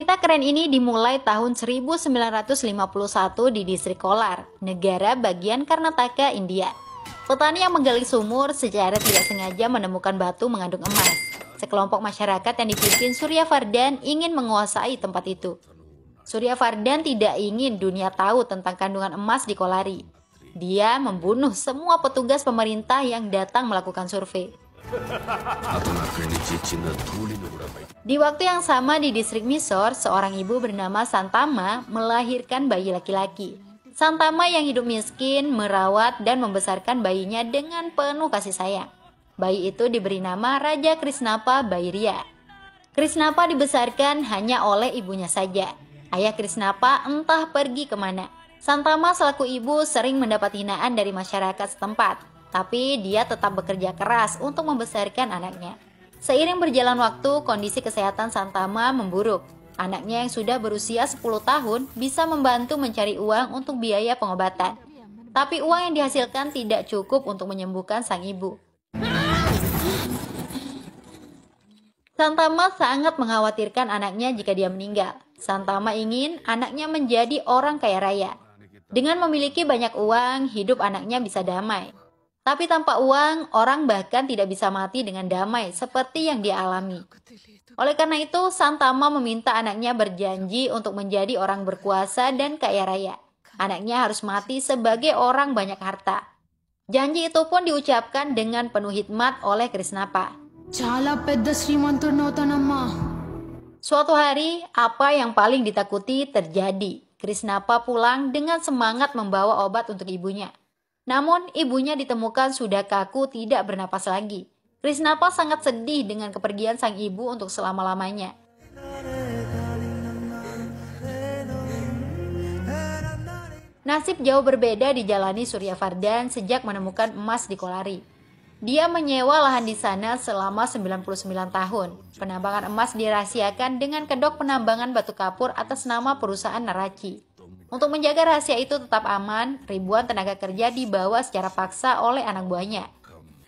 Cerita keren ini dimulai tahun 1951 di distrik Kolar, negara bagian Karnataka, India. Petani yang menggali sumur secara tidak sengaja menemukan batu mengandung emas. Sekelompok masyarakat yang dipimpin Surya Vardhan ingin menguasai tempat itu. Surya Vardhan tidak ingin dunia tahu tentang kandungan emas di Kolari. Dia membunuh semua petugas pemerintah yang datang melakukan survei. Di waktu yang sama di distrik Mysore, seorang ibu bernama Santama melahirkan bayi laki-laki. Santama yang hidup miskin merawat dan membesarkan bayinya dengan penuh kasih sayang. Bayi itu diberi nama Raja Krisnapa Bhairya. Krisnapa dibesarkan hanya oleh ibunya saja. Ayah Krisnapa entah pergi kemana. Santama selaku ibu sering mendapat hinaan dari masyarakat setempat, tapi dia tetap bekerja keras untuk membesarkan anaknya. Seiring berjalan waktu, kondisi kesehatan Santama memburuk. Anaknya yang sudah berusia 10 tahun bisa membantu mencari uang untuk biaya pengobatan. Tapi uang yang dihasilkan tidak cukup untuk menyembuhkan sang ibu. Santama sangat mengkhawatirkan anaknya jika dia meninggal. Santama ingin anaknya menjadi orang kaya raya. Dengan memiliki banyak uang, hidup anaknya bisa damai. Tapi tanpa uang, orang bahkan tidak bisa mati dengan damai seperti yang dia alami. Oleh karena itu, Santama meminta anaknya berjanji untuk menjadi orang berkuasa dan kaya raya. Anaknya harus mati sebagai orang banyak harta. Janji itu pun diucapkan dengan penuh hikmat oleh Krisnapa. Suatu hari, apa yang paling ditakuti terjadi. Krisnapa pulang dengan semangat membawa obat untuk ibunya. Namun, ibunya ditemukan sudah kaku tidak bernapas lagi. Krisnapa sangat sedih dengan kepergian sang ibu untuk selama-lamanya. Nasib jauh berbeda dijalani Surya Vardhan sejak menemukan emas di Kolari. Dia menyewa lahan di sana selama 99 tahun. Penambangan emas dirahasiakan dengan kedok penambangan batu kapur atas nama perusahaan Narachi. Untuk menjaga rahasia itu tetap aman, ribuan tenaga kerja dibawa secara paksa oleh anak buahnya.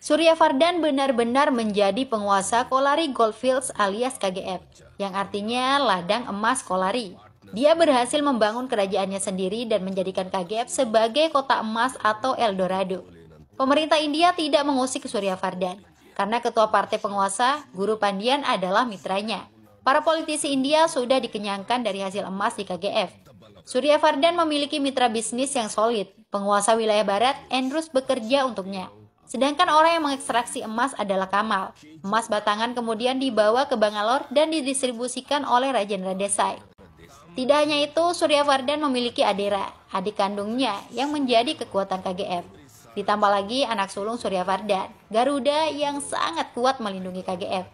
Surya Vardhan benar-benar menjadi penguasa Kolari Goldfields alias KGF, yang artinya ladang emas Kolari. Dia berhasil membangun kerajaannya sendiri dan menjadikan KGF sebagai kota emas atau Eldorado. Pemerintah India tidak mengusik Surya Vardhan, karena ketua partai penguasa, Guru Pandyan adalah mitranya. Para politisi India sudah dikenyangkan dari hasil emas di KGF. Surya Vardhan memiliki mitra bisnis yang solid. Penguasa wilayah barat, Andrews, bekerja untuknya. Sedangkan orang yang mengekstraksi emas adalah Kamal. Emas batangan kemudian dibawa ke Bangalore dan didistribusikan oleh Rajendra Desai. Tidak hanya itu, Surya Vardhan memiliki Adera, adik kandungnya yang menjadi kekuatan KGF. Ditambah lagi anak sulung Surya Vardhan, Garuda, yang sangat kuat melindungi KGF.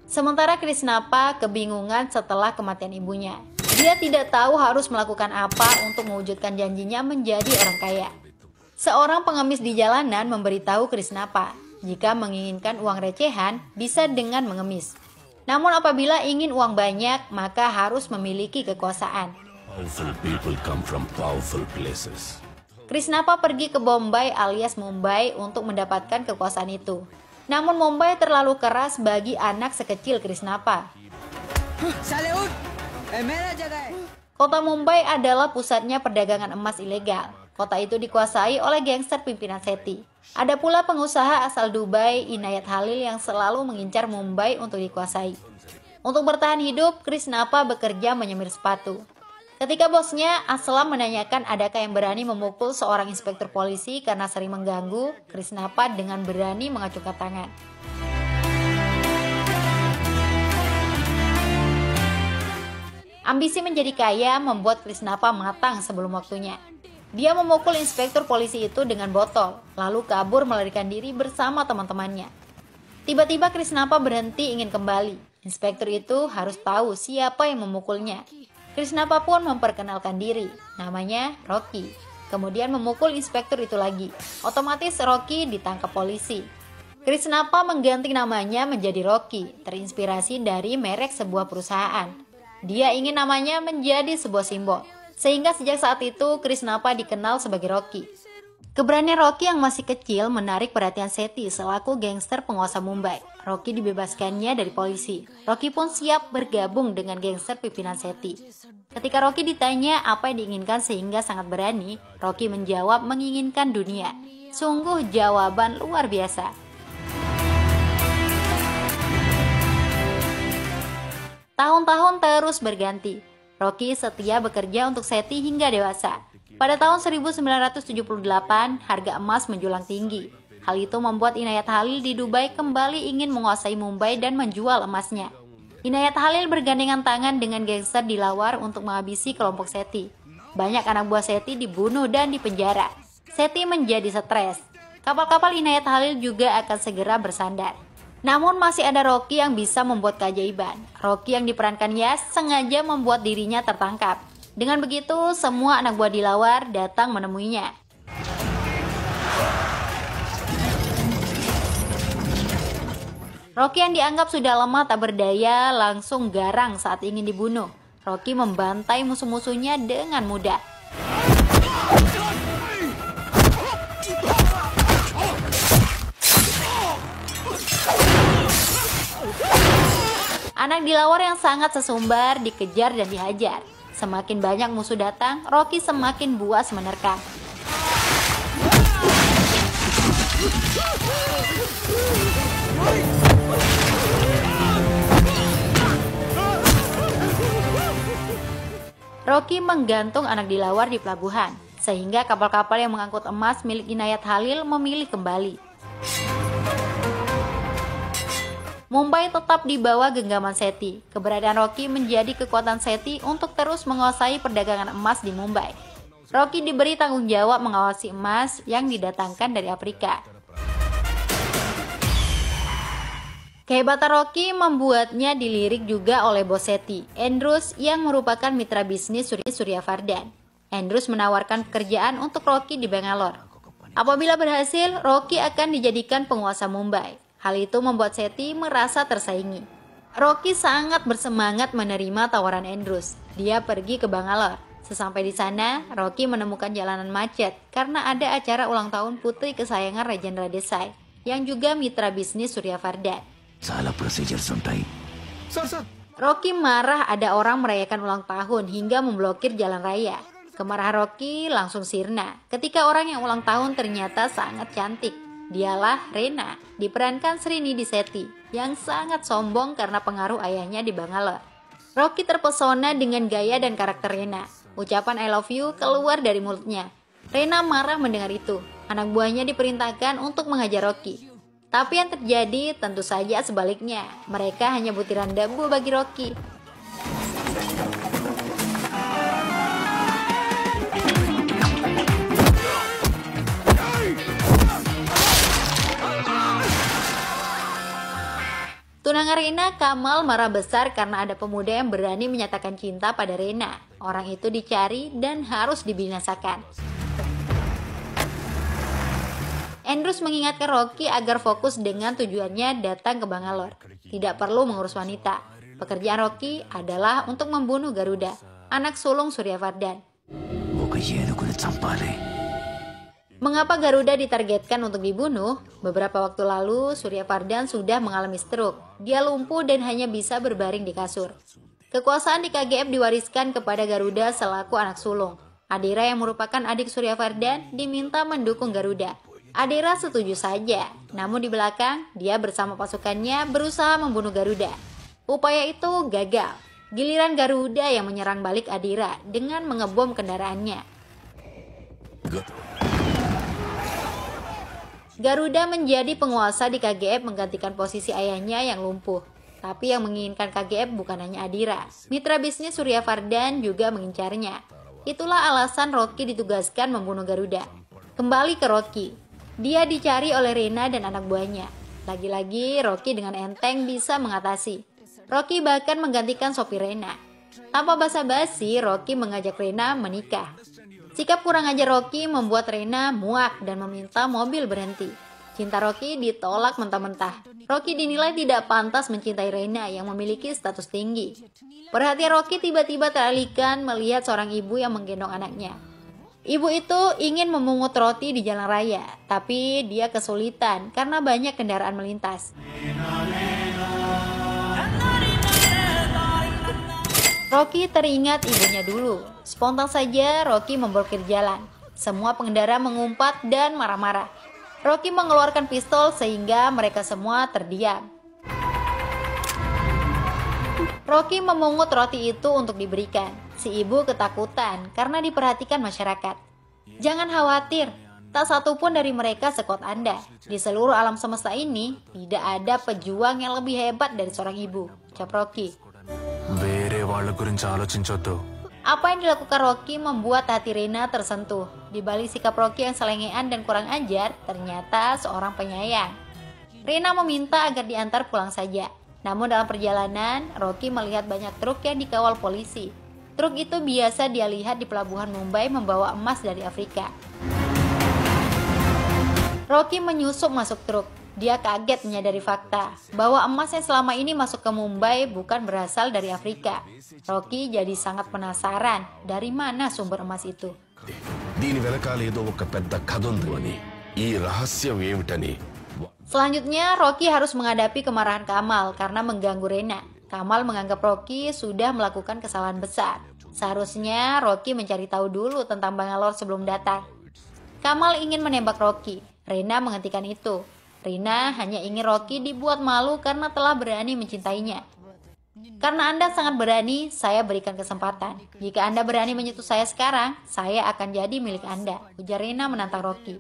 Sementara Krisnapa kebingungan setelah kematian ibunya. Dia tidak tahu harus melakukan apa untuk mewujudkan janjinya menjadi orang kaya. Seorang pengemis di jalanan memberitahu Krisnapa, jika menginginkan uang recehan bisa dengan mengemis. Namun apabila ingin uang banyak, maka harus memiliki kekuasaan. Krisnapa pergi ke Bombay alias Mumbai untuk mendapatkan kekuasaan itu. Namun Mumbai terlalu keras bagi anak sekecil Krisnapa. Kota Mumbai adalah pusatnya perdagangan emas ilegal. Kota itu dikuasai oleh gangster pimpinan Sethi. Ada pula pengusaha asal Dubai, Inayat Halil, yang selalu mengincar Mumbai untuk dikuasai. Untuk bertahan hidup, Krisnapa bekerja menyemir sepatu. Ketika bosnya Aslam menanyakan adakah yang berani memukul seorang inspektur polisi karena sering mengganggu, Krisnapa dengan berani mengacungkan tangan. Ambisi menjadi kaya membuat Krisnapa matang sebelum waktunya. Dia memukul inspektur polisi itu dengan botol, lalu kabur melarikan diri bersama teman-temannya. Tiba-tiba Krisnapa berhenti ingin kembali. Inspektur itu harus tahu siapa yang memukulnya. Krisnapa pun memperkenalkan diri, namanya Rocky. Kemudian memukul inspektur itu lagi. Otomatis Rocky ditangkap polisi. Krisnapa mengganti namanya menjadi Rocky, terinspirasi dari merek sebuah perusahaan. Dia ingin namanya menjadi sebuah simbol, sehingga sejak saat itu Krisnapa dikenal sebagai Rocky. Keberanian Rocky yang masih kecil menarik perhatian Sethi selaku gangster penguasa Mumbai. Rocky dibebaskannya dari polisi. Rocky pun siap bergabung dengan gangster pimpinan Sethi. Ketika Rocky ditanya apa yang diinginkan sehingga sangat berani, Rocky menjawab menginginkan dunia. Sungguh jawaban luar biasa. Tahun-tahun terus berganti. Rocky setia bekerja untuk Sethi hingga dewasa. Pada tahun 1978, harga emas menjulang tinggi. Hal itu membuat Inayat Khalil di Dubai kembali ingin menguasai Mumbai dan menjual emasnya. Inayat Khalil bergandengan tangan dengan gangster dilawar untuk menghabisi kelompok Sethi. Banyak anak buah Sethi dibunuh dan dipenjara. Sethi menjadi stres. Kapal-kapal Inayat Khalil juga akan segera bersandar. Namun masih ada Rocky yang bisa membuat keajaiban. Rocky yang diperankan Yas sengaja membuat dirinya tertangkap. Dengan begitu, semua anak buah dilawar datang menemuinya. Rocky yang dianggap sudah lemah tak berdaya langsung garang saat ingin dibunuh. Rocky membantai musuh-musuhnya dengan mudah. Anak dilawar yang sangat sesumbar dikejar dan dihajar. Semakin banyak musuh datang, Rocky semakin buas menerkam. Rocky menggantung anak dilawar di pelabuhan, sehingga kapal-kapal yang mengangkut emas milik Inayat Khalil memilih kembali. Mumbai tetap di bawah genggaman Sethi. Keberadaan Rocky menjadi kekuatan Sethi untuk terus menguasai perdagangan emas di Mumbai. Rocky diberi tanggung jawab mengawasi emas yang didatangkan dari Afrika. Kehebatan Rocky membuatnya dilirik juga oleh bos Sethi, Andrews, yang merupakan mitra bisnis Suryavardhan. Andrews menawarkan pekerjaan untuk Rocky di Bangalore. Apabila berhasil, Rocky akan dijadikan penguasa Mumbai. Hal itu membuat Sethi merasa tersaingi. Rocky sangat bersemangat menerima tawaran Andrews. Dia pergi ke Bangalore. Sesampai di sana, Rocky menemukan jalanan macet karena ada acara ulang tahun putri kesayangan Rajendra Desai, yang juga mitra bisnis Suryavardhan. Salah prosedur suntai. Rocky marah ada orang merayakan ulang tahun hingga memblokir jalan raya. Kemarahan Rocky langsung sirna ketika orang yang ulang tahun ternyata sangat cantik. Dialah Rena, diperankan Srinidhi Sethi, yang sangat sombong karena pengaruh ayahnya di Bangalore. Rocky terpesona dengan gaya dan karakter Rena. Ucapan I love you keluar dari mulutnya. Rena marah mendengar itu. Anak buahnya diperintahkan untuk menghajar Rocky. Tapi yang terjadi tentu saja sebaliknya. Mereka hanya butiran debu bagi Rocky. Tunangan Rena, Kamal, marah besar karena ada pemuda yang berani menyatakan cinta pada Rena. Orang itu dicari dan harus dibinasakan. Andrews mengingatkan Rocky agar fokus dengan tujuannya datang ke Bangalore. Tidak perlu mengurus wanita. Pekerjaan Rocky adalah untuk membunuh Garuda, anak sulung Suryavardhan. Mengapa Garuda ditargetkan untuk dibunuh? Beberapa waktu lalu, Suryavardhan sudah mengalami stroke. Dia lumpuh dan hanya bisa berbaring di kasur. Kekuasaan di KGF diwariskan kepada Garuda selaku anak sulung. Adira yang merupakan adik Suryavardhan diminta mendukung Garuda. Adira setuju saja, namun di belakang, dia bersama pasukannya berusaha membunuh Garuda. Upaya itu gagal. Giliran Garuda yang menyerang balik Adira dengan mengebom kendaraannya. Garuda menjadi penguasa di KGF menggantikan posisi ayahnya yang lumpuh. Tapi yang menginginkan KGF bukan hanya Adira. Mitra bisnis Suryavardhan juga mengincarnya. Itulah alasan Rocky ditugaskan membunuh Garuda. Kembali ke Rocky. Dia dicari oleh Rena dan anak buahnya. Lagi-lagi Rocky dengan enteng bisa mengatasi. Rocky bahkan menggantikan sopir Rena. Tanpa basa-basi, Rocky mengajak Rena menikah. Sikap kurang ajar Rocky membuat Rena muak dan meminta mobil berhenti. Cinta Rocky ditolak mentah-mentah. Rocky dinilai tidak pantas mencintai Rena yang memiliki status tinggi. Perhatian Rocky tiba-tiba teralihkan melihat seorang ibu yang menggendong anaknya. Ibu itu ingin memungut roti di jalan raya, tapi dia kesulitan karena banyak kendaraan melintas. Rocky teringat ibunya dulu. Spontan saja Rocky memblokir jalan. Semua pengendara mengumpat dan marah-marah. Rocky mengeluarkan pistol sehingga mereka semua terdiam. Rocky memungut roti itu untuk diberikan. Si ibu ketakutan karena diperhatikan masyarakat. Jangan khawatir, tak satu pun dari mereka sekuat Anda. Di seluruh alam semesta ini, tidak ada pejuang yang lebih hebat dari seorang ibu, ucap Rocky. Apa yang dilakukan Rocky membuat hati Rina tersentuh. Di balik sikap Rocky yang selengean dan kurang ajar, ternyata seorang penyayang. Rina meminta agar diantar pulang saja. Namun dalam perjalanan, Rocky melihat banyak truk yang dikawal polisi. Truk itu biasa dia lihat di pelabuhan Mumbai membawa emas dari Afrika. Rocky menyusup masuk truk. Dia kaget menyadari fakta bahwa emas yang selama ini masuk ke Mumbai bukan berasal dari Afrika. Rocky jadi sangat penasaran dari mana sumber emas itu. Selanjutnya, Rocky harus menghadapi kemarahan Kamal karena mengganggu Rena. Kamal menganggap Rocky sudah melakukan kesalahan besar. Seharusnya Rocky mencari tahu dulu tentang Bangalore sebelum datang. Kamal ingin menembak Rocky. Rena menghentikan itu. Rina hanya ingin Rocky dibuat malu karena telah berani mencintainya. Karena Anda sangat berani, saya berikan kesempatan. Jika Anda berani menyentuh saya sekarang, saya akan jadi milik Anda, ujar Rina menantang Rocky.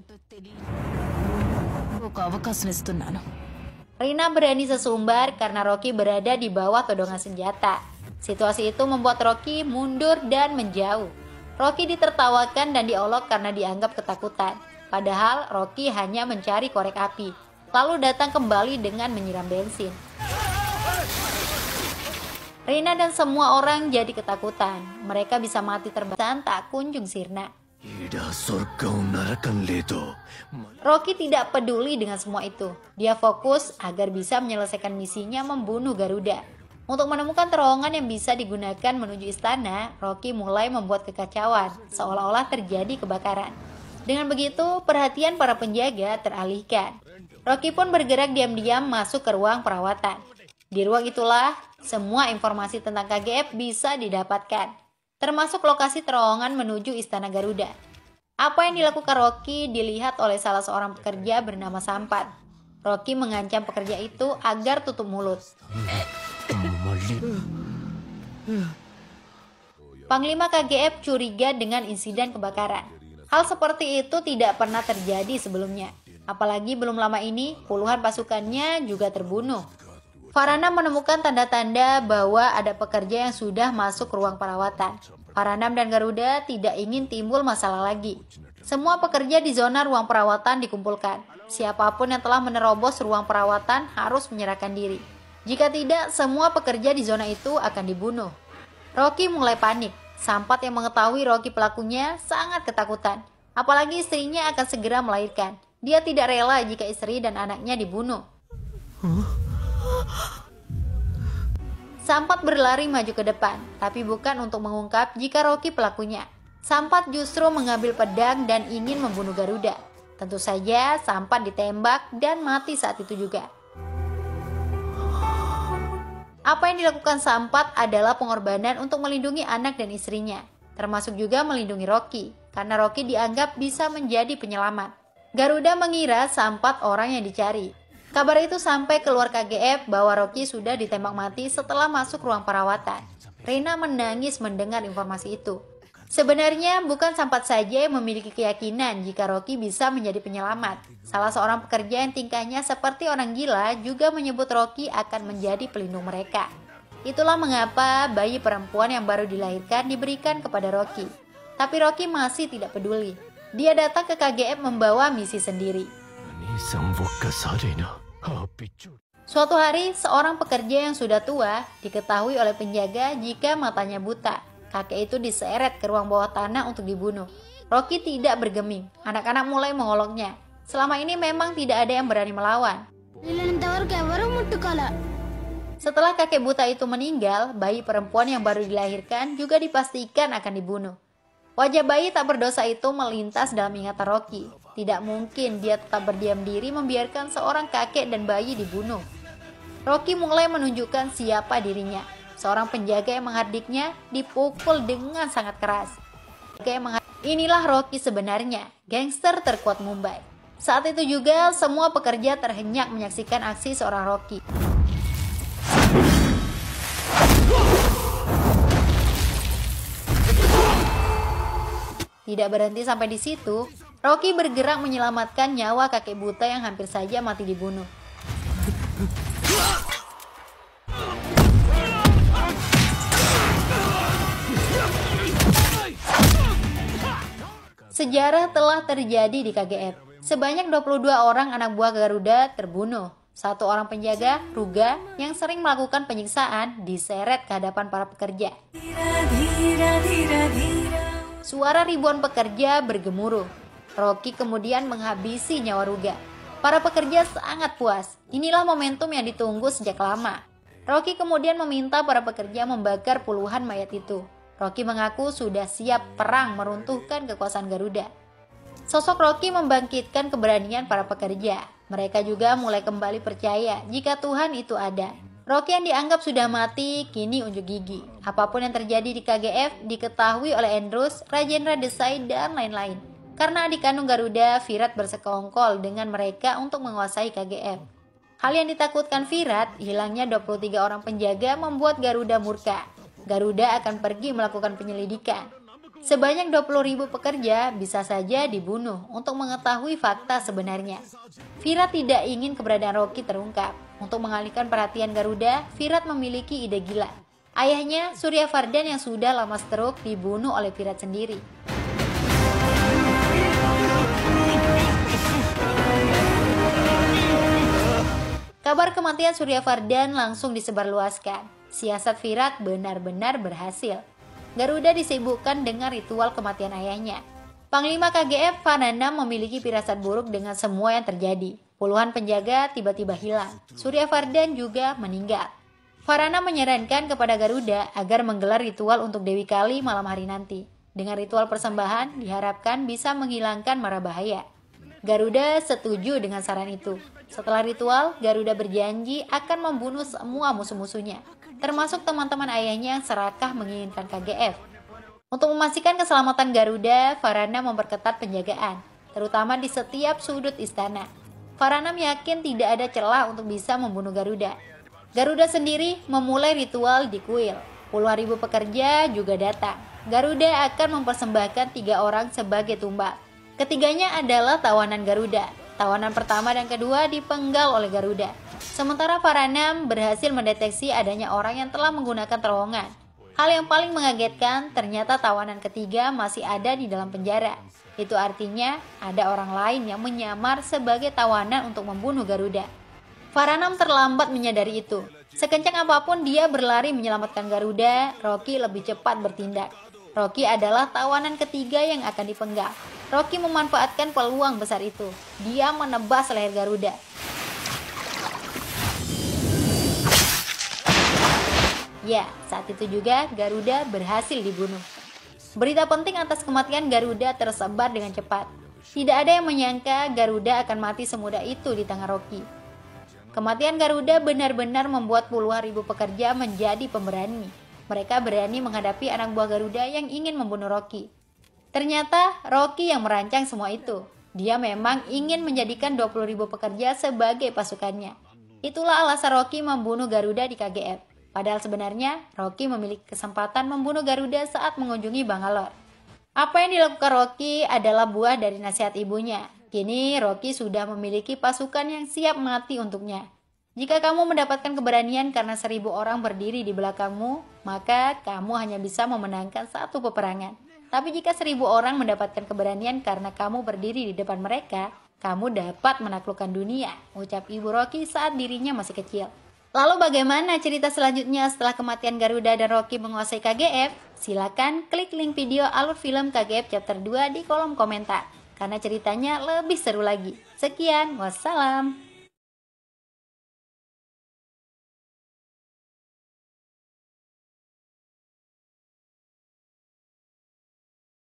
Rina berani sesumbar karena Rocky berada di bawah todongan senjata. Situasi itu membuat Rocky mundur dan menjauh. Rocky ditertawakan dan diolok karena dianggap ketakutan. Padahal Rocky hanya mencari korek api, lalu datang kembali dengan menyiram bensin. Rina dan semua orang jadi ketakutan. Mereka bisa mati terbang tak kunjung sirna. Rocky tidak peduli dengan semua itu. Dia fokus agar bisa menyelesaikan misinya membunuh Garuda. Untuk menemukan terowongan yang bisa digunakan menuju istana, Rocky mulai membuat kekacauan, seolah-olah terjadi kebakaran. Dengan begitu, perhatian para penjaga teralihkan. Rocky pun bergerak diam-diam masuk ke ruang perawatan. Di ruang itulah, semua informasi tentang KGF bisa didapatkan, termasuk lokasi terowongan menuju istana Garuda. Apa yang dilakukan Rocky dilihat oleh salah seorang pekerja bernama Sampat. Rocky mengancam pekerja itu agar tutup mulut. Panglima KGF curiga dengan insiden kebakaran. Hal seperti itu tidak pernah terjadi sebelumnya. Apalagi belum lama ini, puluhan pasukannya juga terbunuh. Faranam menemukan tanda-tanda bahwa ada pekerja yang sudah masuk ruang perawatan. Faranam dan Garuda tidak ingin timbul masalah lagi. Semua pekerja di zona ruang perawatan dikumpulkan. Siapapun yang telah menerobos ruang perawatan harus menyerahkan diri. Jika tidak, semua pekerja di zona itu akan dibunuh. Rocky mulai panik. Sampat yang mengetahui Rocky pelakunya sangat ketakutan. Apalagi istrinya akan segera melahirkan. Dia tidak rela jika istri dan anaknya dibunuh. Sampat berlari maju ke depan, tapi bukan untuk mengungkap jika Rocky pelakunya. Sampat justru mengambil pedang dan ingin membunuh Garuda. Tentu saja Sampat ditembak dan mati saat itu juga. Apa yang dilakukan Sampat adalah pengorbanan untuk melindungi anak dan istrinya, termasuk juga melindungi Rocky, karena Rocky dianggap bisa menjadi penyelamat. Garuda mengira Sampat orang yang dicari. Kabar itu sampai keluar KGF bahwa Rocky sudah ditembak mati setelah masuk ruang perawatan. Rina menangis mendengar informasi itu. Sebenarnya bukan Sampat saja yang memiliki keyakinan jika Rocky bisa menjadi penyelamat. Salah seorang pekerja yang tingkahnya seperti orang gila juga menyebut Rocky akan menjadi pelindung mereka. Itulah mengapa bayi perempuan yang baru dilahirkan diberikan kepada Rocky. Tapi Rocky masih tidak peduli. Dia datang ke KGF membawa misi sendiri. Suatu hari, seorang pekerja yang sudah tua diketahui oleh penjaga jika matanya buta. Kakek itu diseret ke ruang bawah tanah untuk dibunuh. Rocky tidak bergeming. Anak-anak mulai mengoloknya. Selama ini memang tidak ada yang berani melawan. Setelah kakek buta itu meninggal, bayi perempuan yang baru dilahirkan juga dipastikan akan dibunuh. Wajah bayi tak berdosa itu melintas dalam ingatan Rocky. Tidak mungkin dia tetap berdiam diri membiarkan seorang kakek dan bayi dibunuh. Rocky mulai menunjukkan siapa dirinya. Seorang penjaga yang menghardiknya dipukul dengan sangat keras. Inilah Rocky sebenarnya, gangster terkuat Mumbai. Saat itu juga semua pekerja terhenyak menyaksikan aksi seorang Rocky. Tidak berhenti sampai di situ, Rocky bergerak menyelamatkan nyawa kakek buta yang hampir saja mati dibunuh. Sejarah telah terjadi di KGF. Sebanyak 22 orang anak buah Garuda terbunuh. Satu orang penjaga, Ruga, yang sering melakukan penyiksaan, diseret ke hadapan para pekerja. Suara ribuan pekerja bergemuruh. Rocky kemudian menghabisi nyawa Ruga. Para pekerja sangat puas. Inilah momentum yang ditunggu sejak lama. Rocky kemudian meminta para pekerja membakar puluhan mayat itu. Rocky mengaku sudah siap perang meruntuhkan kekuasaan Garuda. Sosok Rocky membangkitkan keberanian para pekerja. Mereka juga mulai kembali percaya jika Tuhan itu ada. Rocky yang dianggap sudah mati kini unjuk gigi. Apapun yang terjadi di KGF diketahui oleh Andrews, Rajendra Desai, dan lain-lain. Karena adik kandung Garuda, Virat bersekongkol dengan mereka untuk menguasai KGF. Hal yang ditakutkan Virat, hilangnya 23 orang penjaga membuat Garuda murka. Garuda akan pergi melakukan penyelidikan. Sebanyak 20.000 pekerja bisa saja dibunuh untuk mengetahui fakta sebenarnya. Virat tidak ingin keberadaan Rocky terungkap. Untuk mengalihkan perhatian Garuda, Virat memiliki ide gila. Ayahnya, Surya Vardhan yang sudah lama stroke, dibunuh oleh Virat sendiri. Kabar kematian Surya Vardhan langsung disebarluaskan. Siasat Virat benar-benar berhasil. Garuda disibukkan dengan ritual kematian ayahnya. Panglima KGF Varanam memiliki firasat buruk dengan semua yang terjadi. Puluhan penjaga tiba-tiba hilang. Surya Vardhan juga meninggal. Varanam menyarankan kepada Garuda agar menggelar ritual untuk Dewi Kali malam hari nanti. Dengan ritual persembahan diharapkan bisa menghilangkan mara bahaya. Garuda setuju dengan saran itu. Setelah ritual, Garuda berjanji akan membunuh semua musuh-musuhnya, termasuk teman-teman ayahnya yang serakah menginginkan KGF. Untuk memastikan keselamatan Garuda, Varanam memperketat penjagaan, terutama di setiap sudut istana. Varanam yakin tidak ada celah untuk bisa membunuh Garuda. Garuda sendiri memulai ritual di kuil. Puluhan ribu pekerja juga datang. Garuda akan mempersembahkan 3 orang sebagai tumbal. Ketiganya adalah tawanan Garuda. Tawanan pertama dan kedua dipenggal oleh Garuda. Sementara Varanam berhasil mendeteksi adanya orang yang telah menggunakan terowongan. Hal yang paling mengagetkan, ternyata tawanan ketiga masih ada di dalam penjara. Itu artinya ada orang lain yang menyamar sebagai tawanan untuk membunuh Garuda. Varanam terlambat menyadari itu. Sekencang apapun dia berlari menyelamatkan Garuda, Rocky lebih cepat bertindak. Rocky adalah tawanan ketiga yang akan dipenggal. Rocky memanfaatkan peluang besar itu. Dia menebas leher Garuda. Ya, saat itu juga Garuda berhasil dibunuh. Berita penting atas kematian Garuda tersebar dengan cepat. Tidak ada yang menyangka Garuda akan mati semudah itu di tangan Rocky. Kematian Garuda benar-benar membuat puluhan ribu pekerja menjadi pemberani. Mereka berani menghadapi anak buah Garuda yang ingin membunuh Rocky. Ternyata Rocky yang merancang semua itu. Dia memang ingin menjadikan 20.000 pekerja sebagai pasukannya. Itulah alasan Rocky membunuh Garuda di KGF. Padahal sebenarnya Rocky memiliki kesempatan membunuh Garuda saat mengunjungi Bangalore. Apa yang dilakukan Rocky adalah buah dari nasihat ibunya. Kini Rocky sudah memiliki pasukan yang siap mati untuknya. Jika kamu mendapatkan keberanian karena 1.000 orang berdiri di belakangmu, maka kamu hanya bisa memenangkan satu peperangan. Tapi jika 1.000 orang mendapatkan keberanian karena kamu berdiri di depan mereka, kamu dapat menaklukkan dunia, ucap Ibu Rocky saat dirinya masih kecil. Lalu bagaimana cerita selanjutnya setelah kematian Garuda dan Rocky menguasai KGF? Silakan klik link video alur film KGF chapter 2 di kolom komentar, karena ceritanya lebih seru lagi. Sekian, wassalam.